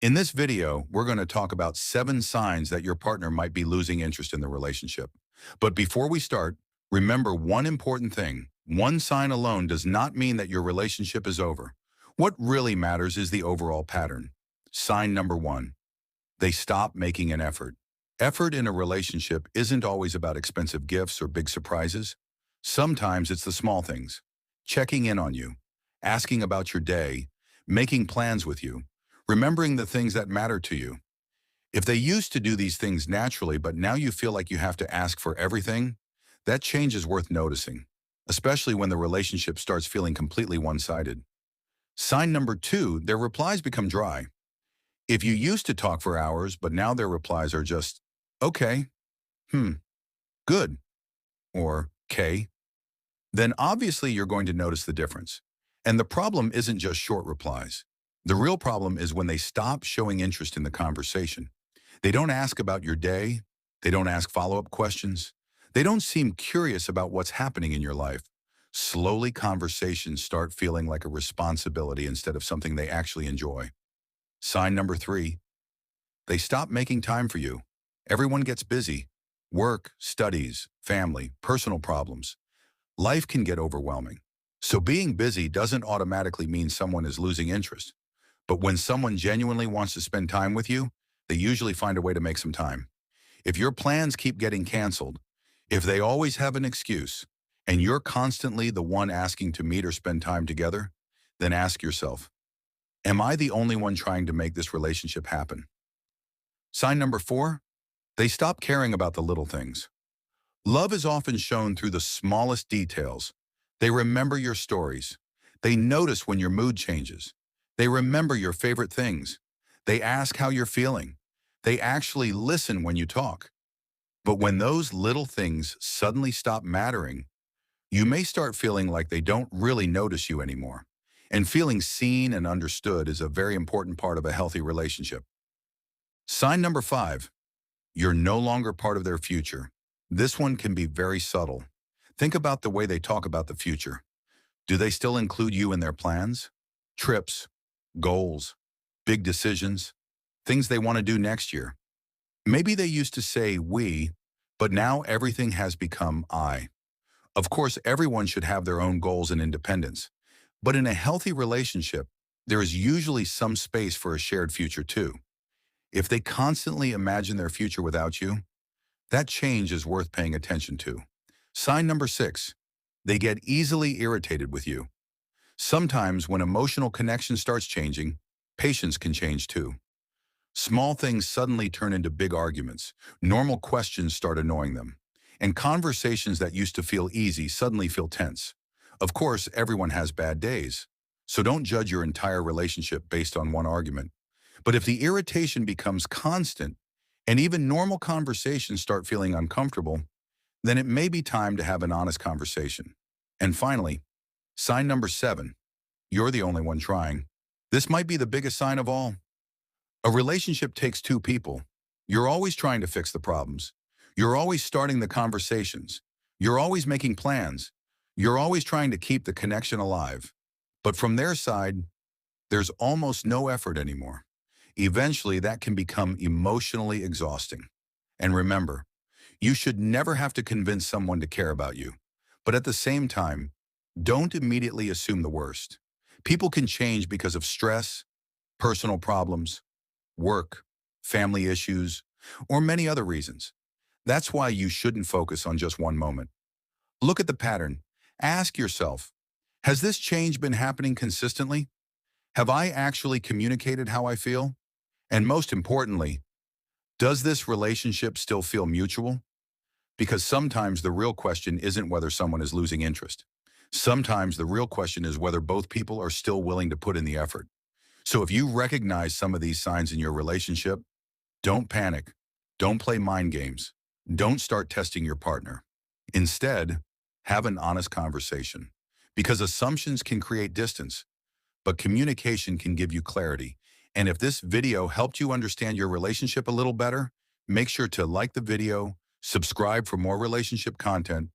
In this video, we're going to talk about 7 signs that your partner might be losing interest in the relationship. But before we start, remember one important thing. One sign alone does not mean that your relationship is over. What really matters is the overall pattern. Sign number 1. They stop making an effort. Effort in a relationship isn't always about expensive gifts or big surprises. Sometimes it's the small things. Checking in on you, asking about your day, making plans with you, remembering the things that matter to you. If they used to do these things naturally, but now you feel like you have to ask for everything, that change is worth noticing, especially when the relationship starts feeling completely one-sided. Sign number 2, their replies become dry. If you used to talk for hours, but now their replies are just, okay, hmm, good, or K, then obviously you're going to notice the difference. And the problem isn't just short replies. The real problem is when they stop showing interest in the conversation. They don't ask about your day. They don't ask follow-up questions. They don't seem curious about what's happening in your life. Slowly, conversations start feeling like a responsibility instead of something they actually enjoy. Sign number 3, they stop making time for you. Everyone gets busy. Work, studies, family, personal problems. Life can get overwhelming. So being busy doesn't automatically mean someone is losing interest. But when someone genuinely wants to spend time with you, they usually find a way to make some time. If your plans keep getting canceled, if they always have an excuse, and you're constantly the one asking to meet or spend time together, then ask yourself, am I the only one trying to make this relationship happen? Sign number 4, they stop caring about the little things. Love is often shown through the smallest details. They remember your stories. They notice when your mood changes. They remember your favorite things. They ask how you're feeling. They actually listen when you talk. But when those little things suddenly stop mattering, you may start feeling like they don't really notice you anymore. And feeling seen and understood is a very important part of a healthy relationship. Sign number 5, you're no longer part of their future. This one can be very subtle. Think about the way they talk about the future. Do they still include you in their plans? Trips, goals, big decisions, things they want to do next year. Maybe they used to say we, but now everything has become I. Of course, everyone should have their own goals and independence. But in a healthy relationship, there is usually some space for a shared future too. If they constantly imagine their future without you, that change is worth paying attention to. Sign number 6, they get easily irritated with you. Sometimes when emotional connection starts changing, patience can change too. Small things suddenly turn into big arguments. Normal questions start annoying them. And conversations that used to feel easy suddenly feel tense. Of course, everyone has bad days. So don't judge your entire relationship based on one argument. But if the irritation becomes constant, and even normal conversations start feeling uncomfortable, then it may be time to have an honest conversation. And finally, sign number 7, you're the only one trying. This might be the biggest sign of all. A relationship takes 2 people. You're always trying to fix the problems. You're always starting the conversations. You're always making plans. You're always trying to keep the connection alive. But from their side, there's almost no effort anymore. Eventually, that can become emotionally exhausting. And remember, you should never have to convince someone to care about you. But at the same time, don't immediately assume the worst. People can change because of stress, personal problems, work, family issues, or many other reasons. That's why you shouldn't focus on just one moment. Look at the pattern. Ask yourself, has this change been happening consistently? Have I actually communicated how I feel? And most importantly, does this relationship still feel mutual? Because sometimes the real question isn't whether someone is losing interest. Sometimes the real question is whether both people are still willing to put in the effort. So if you recognize some of these signs in your relationship, don't panic. Don't play mind games. Don't start testing your partner. Instead, have an honest conversation. Because assumptions can create distance, but communication can give you clarity. And if this video helped you understand your relationship a little better, make sure to like the video, subscribe for more relationship content,